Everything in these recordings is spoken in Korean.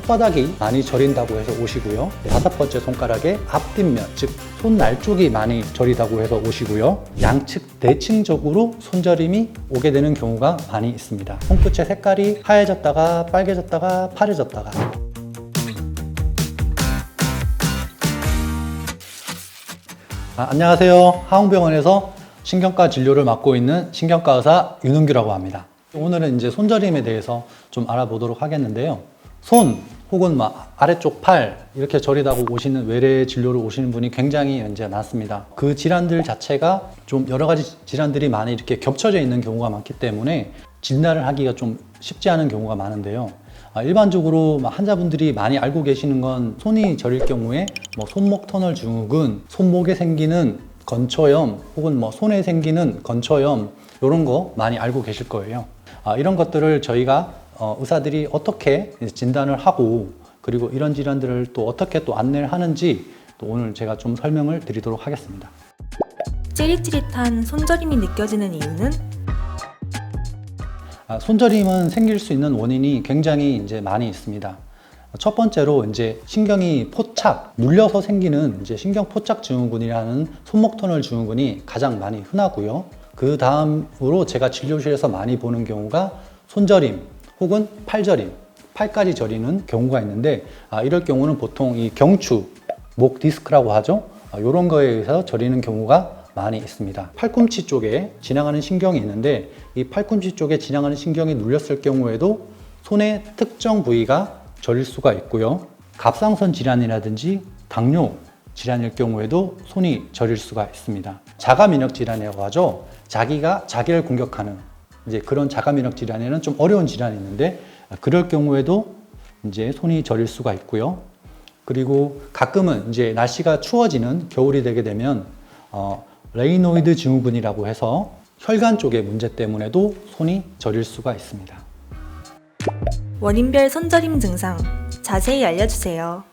손바닥이 많이 저린다고 해서 오시고요. 5번째 손가락의 앞뒷면, 즉 손날 쪽이 많이 저리다고 해서 오시고요. 양측 대칭적으로 손저림이 오게 되는 경우가 많이 있습니다. 손끝의 색깔이 하얘졌다가 빨개졌다가 파래졌다가. 안녕하세요. 하웅병원에서 신경과 진료를 맡고 있는 신경과 의사 윤은규라고 합니다. 오늘은 이제 손저림에 대해서 좀 알아보도록 하겠는데요. 손 혹은 아래쪽 팔 이렇게 저리다고 오시는 외래 진료를 오시는 분이 굉장히 이제 많습니다. 그 질환들 자체가 좀 여러 가지 질환들이 많이 이렇게 겹쳐져 있는 경우가 많기 때문에 진단을 하기가 좀 쉽지 않은 경우가 많은데요. 일반적으로 환자분들이 많이 알고 계시는 건 손이 저릴 경우에 손목 터널 증후군, 손목에 생기는 건초염 혹은 손에 생기는 건초염 이런 거 많이 알고 계실 거예요. 이런 것들을 저희가 의사들이 어떻게 진단을 하고 그리고 이런 질환들을 또 어떻게 또 안내를 하는지 또 오늘 제가 좀 설명을 드리도록 하겠습니다. 찌릿찌릿한 손저림이 느껴지는 이유는? 손저림은 생길 수 있는 원인이 굉장히 이제 많이 있습니다. 첫 번째로 이제 신경이 포착, 눌려서 생기는 이제 신경 포착 증후군이라는 손목 터널 증후군이 가장 많이 흔하고요. 그 다음으로 제가 진료실에서 많이 보는 경우가 손저림 혹은 팔저림, 팔까지 저리는 경우가 있는데 이럴 경우는 보통 이 경추, 목 디스크라고 하죠. 이런 거에 의해서 저리는 경우가 많이 있습니다. 팔꿈치 쪽에 지나가는 신경이 있는데 이 팔꿈치 쪽에 지나가는 신경이 눌렸을 경우에도 손의 특정 부위가 저릴 수가 있고요. 갑상선 질환이라든지 당뇨 질환일 경우에도 손이 저릴 수가 있습니다. 자가면역 질환이라고 하죠. 자기가 자기를 공격하는 이제 그런 자가면역 질환에는 좀 어려운 질환이 있는데 그럴 경우에도 이제 손이 저릴 수가 있고요. 그리고 가끔은 이제 날씨가 추워지는 겨울이 되게 되면 레이노이드 증후군이라고 해서 혈관 쪽의 문제 때문에도 손이 저릴 수가 있습니다. 원인별 손저림 증상 자세히 알려주세요.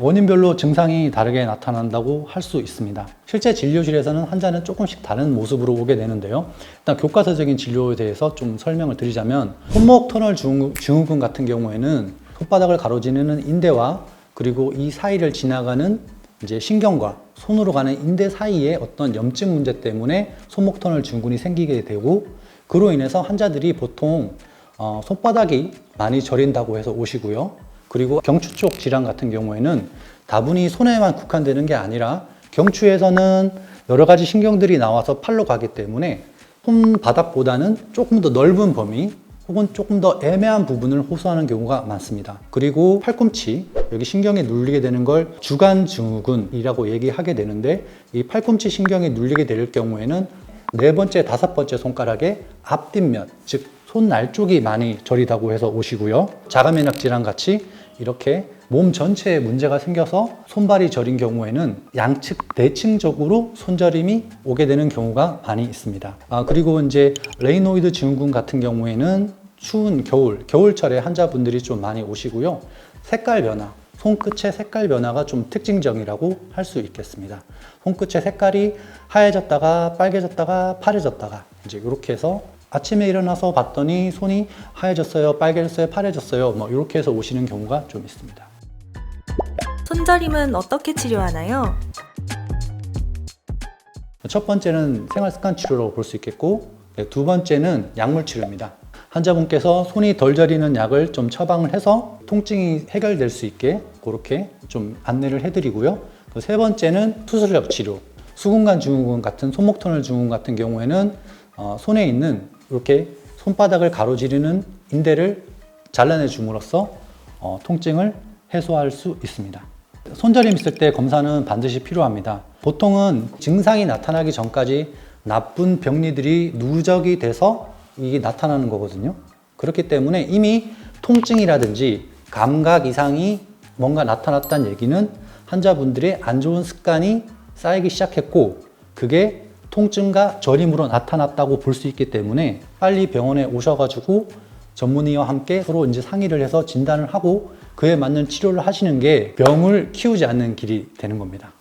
원인별로 증상이 다르게 나타난다고 할 수 있습니다. 실제 진료실에서는 환자는 조금씩 다른 모습으로 오게 되는데요. 일단 교과서적인 진료에 대해서 좀 설명을 드리자면 손목 터널 증후군 같은 경우에는 손바닥을 가로지르는 인대와 그리고 이 사이를 지나가는 이제 신경과 손으로 가는 인대 사이에 어떤 염증 문제 때문에 손목 터널 증후군이 생기게 되고 그로 인해서 환자들이 보통 손바닥이 많이 저린다고 해서 오시고요. 그리고 경추 쪽 질환 같은 경우에는 다분히 손에만 국한되는 게 아니라 경추에서는 여러 가지 신경들이 나와서 팔로 가기 때문에 손바닥보다는 조금 더 넓은 범위 혹은 조금 더 애매한 부분을 호소하는 경우가 많습니다. 그리고 팔꿈치, 여기 신경이 눌리게 되는 걸 주간 증후군이라고 얘기하게 되는데 이 팔꿈치 신경이 눌리게 될 경우에는 4번째, 5번째 손가락의 앞뒷면, 즉 손날 쪽이 많이 저리다고 해서 오시고요. 자가면역 질환 같이 이렇게 몸 전체에 문제가 생겨서 손발이 저린 경우에는 양측 대칭적으로 손저림이 오게 되는 경우가 많이 있습니다. 그리고 이제 레이노이드 증후군 같은 경우에는 추운 겨울철에 환자분들이 좀 많이 오시고요. 색깔 변화, 손끝의 색깔 변화가 좀 특징적이라고 할 수 있겠습니다. 손끝의 색깔이 하얘졌다가 빨개졌다가 파래졌다가 이제 이렇게 해서 아침에 일어나서 봤더니 손이 하얘졌어요, 빨개졌어요, 파래졌어요 이렇게 해서 오시는 경우가 좀 있습니다. 손저림은 어떻게 치료하나요? 첫 번째는 생활습관 치료라고 볼 수 있겠고 두 번째는 약물 치료입니다. 환자분께서 손이 덜 저리는 약을 좀 처방을 해서 통증이 해결될 수 있게 그렇게 좀 안내를 해드리고요. 세 번째는 수술력 치료. 수근관 증후군 같은 손목 터널 증후군 같은 경우에는 손에 있는 이렇게 손바닥을 가로지르는 인대를 잘라내 줌으로써 통증을 해소할 수 있습니다. 손저림 있을 때 검사는 반드시 필요합니다. 보통은 증상이 나타나기 전까지 나쁜 병리들이 누적이 돼서 이게 나타나는 거거든요. 그렇기 때문에 이미 통증이라든지 감각 이상이 뭔가 나타났다는 얘기는 환자분들의 안 좋은 습관이 쌓이기 시작했고 그게 통증과 저림으로 나타났다고 볼 수 있기 때문에 빨리 병원에 오셔가지고 전문의와 함께 서로 이제 상의를 해서 진단을 하고 그에 맞는 치료를 하시는 게 병을 키우지 않는 길이 되는 겁니다.